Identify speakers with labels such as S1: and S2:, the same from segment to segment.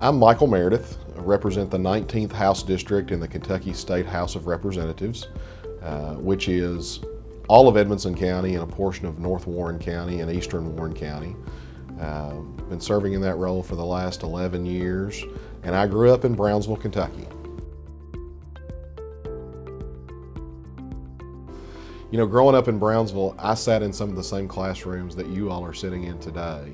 S1: I'm Michael Meredith. I represent the 19th House District in the Kentucky State House of Representatives, which is all of Edmonson County and a portion of North Warren County and Eastern Warren County. Been serving in that role for the last 11 years, and I grew up in Brownsville, Kentucky. You know, growing up in Brownsville, I sat in some of the same classrooms that you all are sitting in today.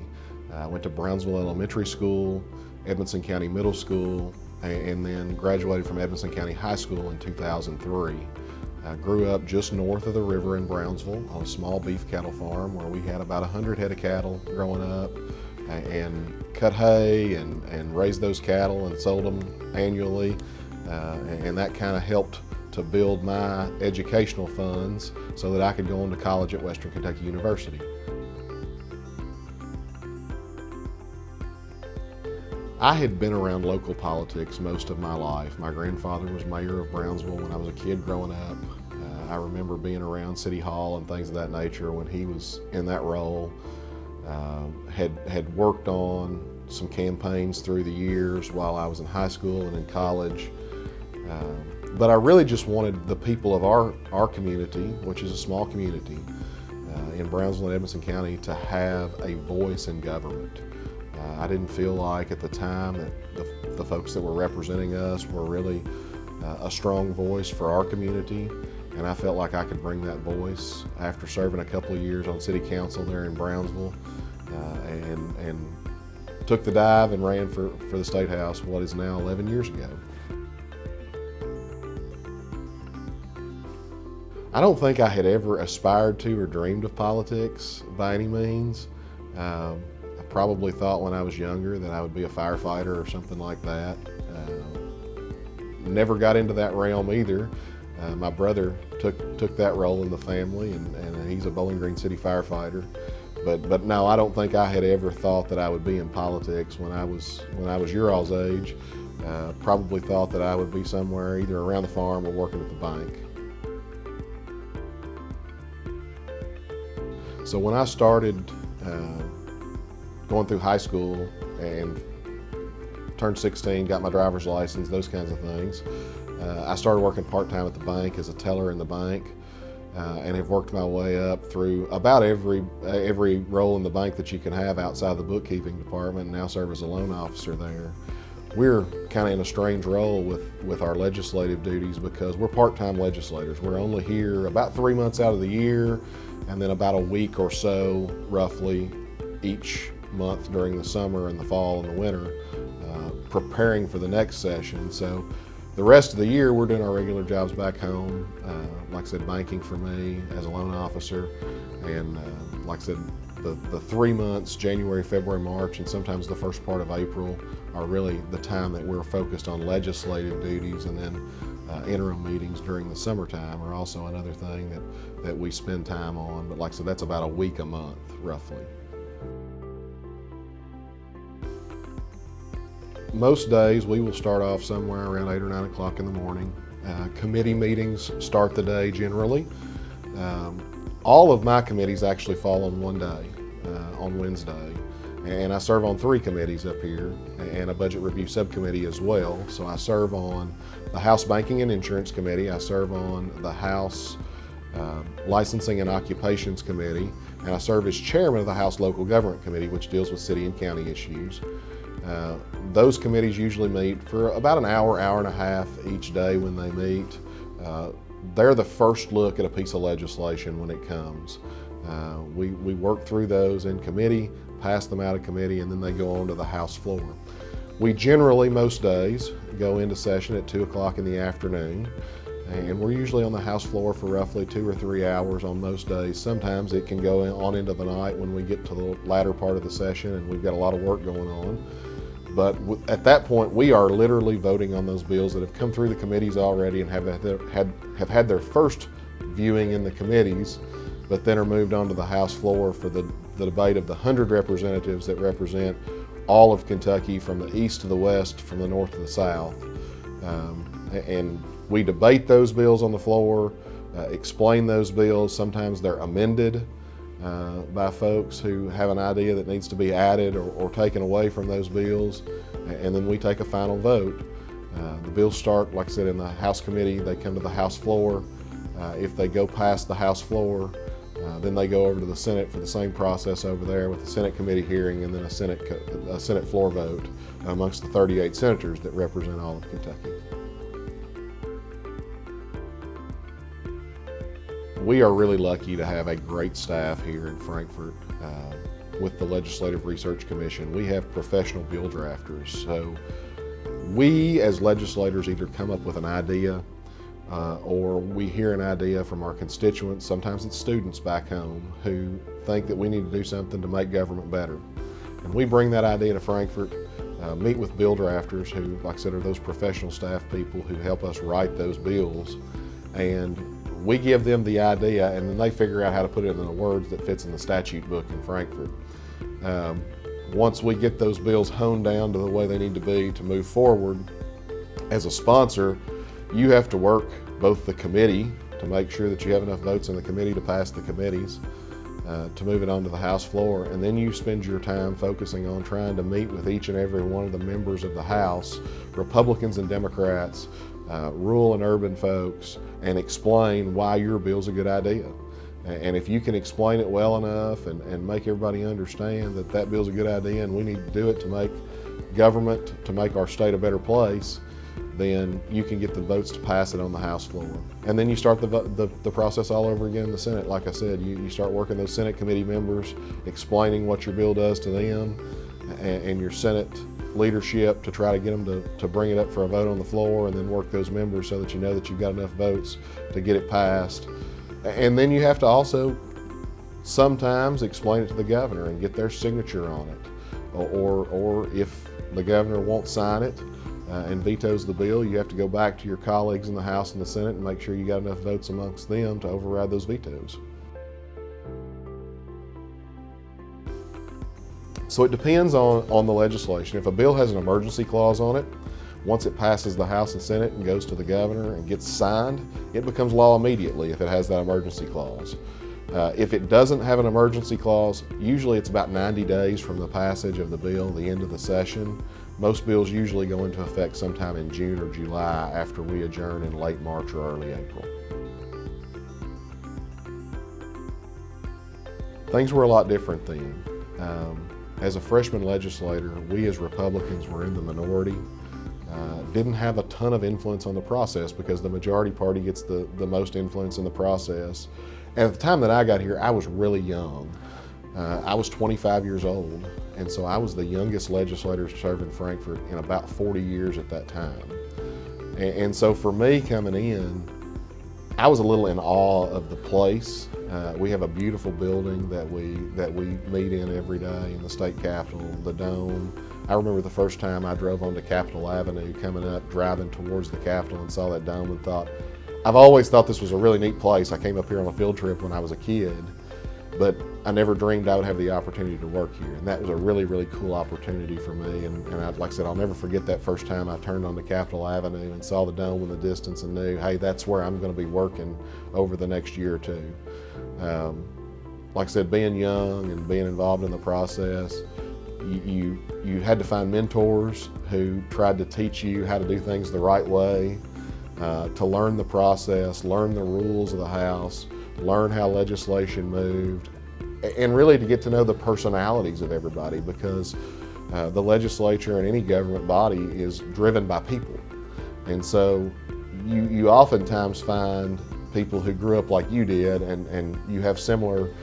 S1: I went to Brownsville Elementary School, Edmonson County Middle School, and then graduated from Edmonson County High School in 2003. I grew up just north of the river in Brownsville on a small beef cattle farm where we had about 100 head of cattle growing up, and cut hay and raised those cattle and sold them annually, and that kind of helped to build my educational funds so that I could go on to college at Western Kentucky University. I had been around local politics most of my life. My grandfather was mayor of Brownsville when I was a kid growing up. I remember being around City Hall and things of that nature when he was in that role. Had worked on some campaigns through the years while I was in high school and in college. But I really just wanted the people of our community, which is a small community in Brownsville and Edmonson County, to have a voice in government. I didn't feel like at the time that the folks that were representing us were really a strong voice for our community, and I felt like I could bring that voice after serving a couple of years on city council there in Brownsville, and took the dive and ran for the State House what is now 11 years ago. I don't think I had ever aspired to or dreamed of politics by any means. I probably thought when I was younger that I would be a firefighter or something like that. Never got into that realm either. My brother took that role in the family, and he's a Bowling Green City firefighter. But no, I don't think I had ever thought that I would be in politics when I was your all's age. Probably thought that I would be somewhere either around the farm or working at the bank. So when I started going through high school and turned 16, got my driver's license, those kinds of things, I started working part-time at the bank as a teller in the bank, and have worked my way up through about every role in the bank that you can have outside the bookkeeping department, and now serve as a loan officer there. We're kind of in a strange role with our legislative duties because we're part-time legislators. We're only here about 3 months out of the year, and then about a week or so, roughly, each month during the summer and the fall and the winter, preparing for the next session. So the rest of the year, we're doing our regular jobs back home. Like I said, banking for me as a loan officer, and like I said, the 3 months, January, February, March, and sometimes the first part of April, are really the time that we're focused on legislative duties, and then interim meetings during the summertime are also another thing that we spend time on. But like I said, that's about a week a month, roughly. Most days we will start off somewhere around 8 or 9 o'clock in the morning. Committee meetings start the day generally. All of my committees actually fall on one day, on Wednesday. And I serve on 3 committees up here and a budget review subcommittee as well. So I serve on the House Banking and Insurance Committee, I serve on the House Licensing and Occupations Committee, and I serve as chairman of the House Local Government Committee, which deals with city and county issues. Those committees usually meet for about an hour, hour and a half each day when they meet. They're the first look at a piece of legislation when it comes. We work through those in committee, pass them out of committee, and then they go on to the House floor. We generally, most days, go into session at 2 o'clock in the afternoon, and we're usually on the House floor for roughly 2 or 3 hours on most days. Sometimes it can go on into the night when we get to the latter part of the session and we've got a lot of work going on. But at that point, we are literally voting on those bills that have come through the committees already and have had their first viewing in the committees, but then are moved onto the House floor for the debate of the 100 representatives that represent all of Kentucky from the east to the west, from the north to the south. And we debate those bills on the floor, explain those bills. Sometimes they're amended. by folks who have an idea that needs to be added or taken away from those bills, and then we take a final vote. The bills start, like I said, in the House committee. They come to the House floor. If they go past the House floor, then they go over to the Senate for the same process over there with the Senate committee hearing and then a Senate floor vote amongst the 38 senators that represent all of Kentucky. We are really lucky to have a great staff here in Frankfort with the Legislative Research Commission. We have professional bill drafters. So we as legislators either come up with an idea or we hear an idea from our constituents. Sometimes it's students back home who think that we need to do something to make government better. And we bring that idea to Frankfort, meet with bill drafters who, like I said, are those professional staff people who help us write those bills. And we give them the idea and then they figure out how to put it in the words that fits in the statute book in Frankfort. Once we get those bills honed down to the way they need to be to move forward, as a sponsor, you have to work both the committee to make sure that you have enough votes in the committee to pass the committees, to move it onto the House floor, and then you spend your time focusing on trying to meet with each and every one of the members of the House, Republicans and Democrats, rural and urban folks, and explain why your bill's a good idea. And if you can explain it well enough and make everybody understand that that bill's a good idea and we need to do it to make government, to make our state a better place, then you can get the votes to pass it on the House floor. And then you start the process all over again in the Senate. Like I said, you start working those Senate committee members, explaining what your bill does to them, and your Senate leadership to try to get them to bring it up for a vote on the floor, and then work those members so that you know that you've got enough votes to get it passed. And then you have to also sometimes explain it to the governor and get their signature on it. Or if the governor won't sign it and vetoes the bill, you have to go back to your colleagues in the House and the Senate and make sure you got enough votes amongst them to override those vetoes. So it depends on the legislation. If a bill has an emergency clause on it, once it passes the House and Senate and goes to the governor and gets signed, it becomes law immediately if it has that emergency clause. If it doesn't have an emergency clause, usually it's about 90 days from the passage of the bill, the end of the session. Most bills usually go into effect sometime in June or July after we adjourn in late March or early April. Things were a lot different then. As a freshman legislator, we as Republicans were in the minority. Didn't have a ton of influence on the process because the majority party gets the most influence in the process. And at the time that I got here, I was really young. I was 25 years old, and so I was the youngest legislator to serve in Frankfort in about 40 years at that time. And so for me coming in, I was a little in awe of the place. We have a beautiful building that we meet in every day in the state capitol, the Dome. I remember the first time I drove onto Capitol Avenue coming up, driving towards the Capitol and saw that dome and thought, I've always thought this was a really neat place. I came up here on a field trip when I was a kid, but I never dreamed I would have the opportunity to work here. And that was a really, really cool opportunity for me. And like I said, I'll never forget that first time I turned onto Capitol Avenue and saw the dome in the distance and knew, hey, that's where I'm going to be working over the next year or two. Like I said, being young and being involved in the process, you had to find mentors who tried to teach you how to do things the right way, to learn the process, learn the rules of the House, learn how legislation moved, and really to get to know the personalities of everybody, because the legislature and any government body is driven by people. And so you oftentimes find people who grew up like you did and you have similar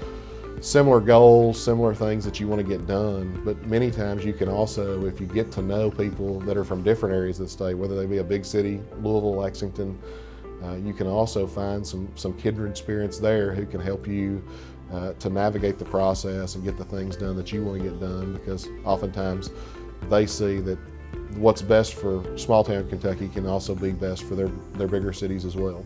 S1: goals, similar things that you want to get done, but many times you can also, if you get to know people that are from different areas of the state, whether they be a big city, Louisville, Lexington, you can also find some kindred spirits there who can help you to navigate the process and get the things done that you want to get done, because oftentimes they see that what's best for small town Kentucky can also be best for their bigger cities as well.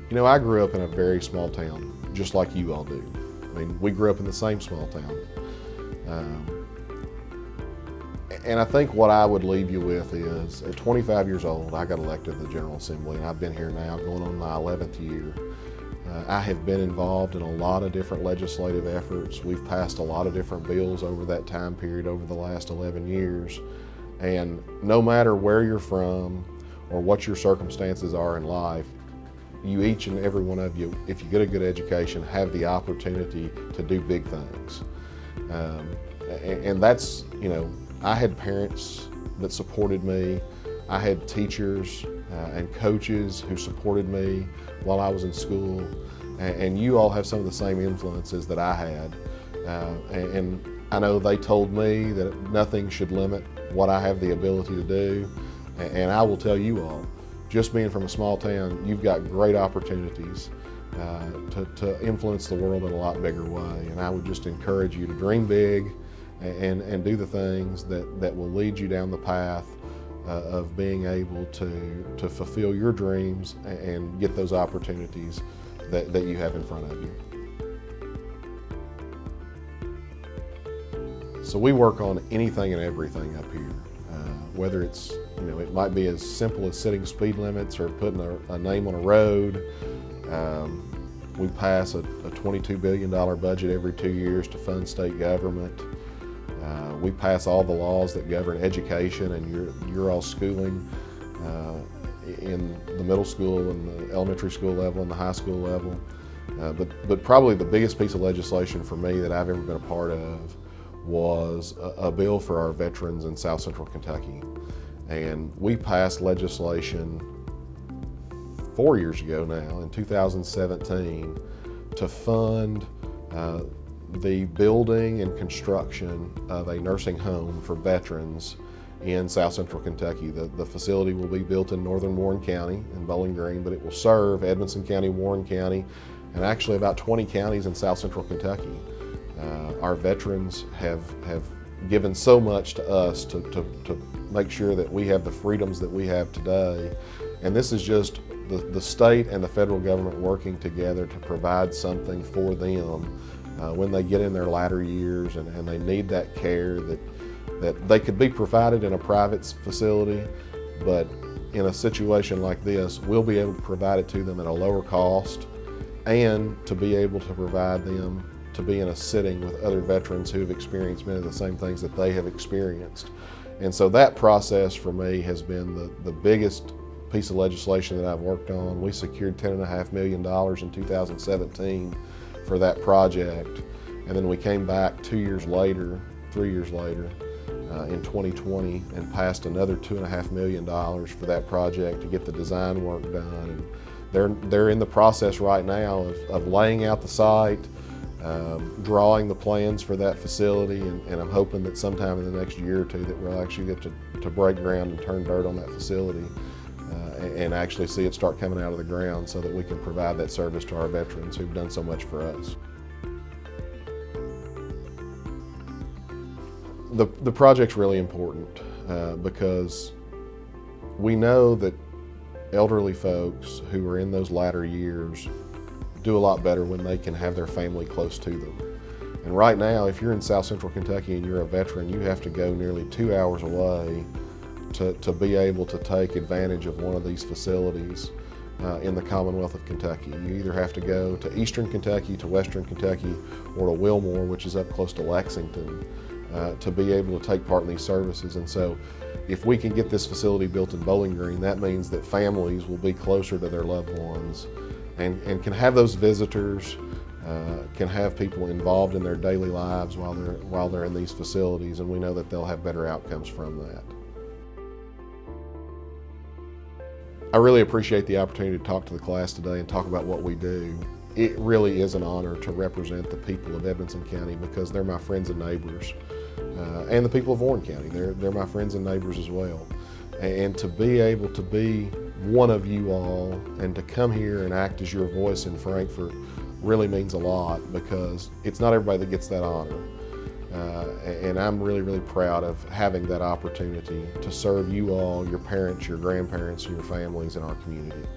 S1: You know, I grew up in a very small town, just like you all do. I mean, we grew up in the same small town. And I think what I would leave you with is, at 25 years old, I got elected to the General Assembly, and I've been here now going on my 11th year. I have been involved in a lot of different legislative efforts. We've passed a lot of different bills over that time period over the last 11 years. And no matter where you're from or what your circumstances are in life, you, each and every one of you, if you get a good education, have the opportunity to do big things. And that's, I had parents that supported me. I had teachers and coaches who supported me while I was in school. And you all have some of the same influences that I had. And I know they told me that nothing should limit what I have the ability to do. And I will tell you all, just being from a small town, you've got great opportunities to influence the world in a lot bigger way. And I would just encourage you to dream big and do the things that will lead you down the path of being able to fulfill your dreams and get those opportunities that you have in front of you. So we work on anything and everything up here, whether it's, it might be as simple as setting speed limits or putting a name on a road. We pass a $22 billion budget every 2 years to fund state government. We pass all the laws that govern education, and you're all schooling in the middle school and the elementary school level and the high school level. But probably the biggest piece of legislation for me that I've ever been a part of was a bill for our veterans in South Central Kentucky. And we passed legislation 4 years ago now, in 2017, to fund the building and construction of a nursing home for veterans in South Central Kentucky. The facility will be built in northern Warren County in Bowling Green, but it will serve Edmonson County, Warren County, and actually about 20 counties in South Central Kentucky. Our veterans have given so much to us to make sure that we have the freedoms that we have today. And this is just the state and the federal government working together to provide something for them when they get in their latter years and they need that care that they could be provided in a private facility, but in a situation like this, we'll be able to provide it to them at a lower cost, and to be able to provide them to be in a sitting with other veterans who have experienced many of the same things that they have experienced. And so that process for me has been the biggest piece of legislation that I've worked on. We secured $10.5 million in 2017 for that project. And then we came back 3 years later, in 2020, and passed another $2.5 million for that project to get the design work done. And they're in the process right now of laying out the site, drawing the plans for that facility, and I'm hoping that sometime in the next year or two that we'll actually get to break ground and turn dirt on that facility and actually see it start coming out of the ground so that we can provide that service to our veterans who've done so much for us. The project's really important because we know that elderly folks who are in those latter years do a lot better when they can have their family close to them. And right now, if you're in South Central Kentucky and you're a veteran, you have to go nearly 2 hours away to be able to take advantage of one of these facilities in the Commonwealth of Kentucky. You either have to go to Eastern Kentucky, to Western Kentucky, or to Wilmore, which is up close to Lexington, to be able to take part in these services. And so if we can get this facility built in Bowling Green, that means that families will be closer to their loved ones and can have those visitors, can have people involved in their daily lives while they're in these facilities, and we know that they'll have better outcomes from that. I really appreciate the opportunity to talk to the class today and talk about what we do. It really is an honor to represent the people of Edmonson County because they're my friends and neighbors, and the people of Warren County. They're my friends and neighbors as well. And to be able to be one of you all and to come here and act as your voice in Frankfort really means a lot, because it's not everybody that gets that honor. And I'm really, really proud of having that opportunity to serve you all, your parents, your grandparents, and your families in our community.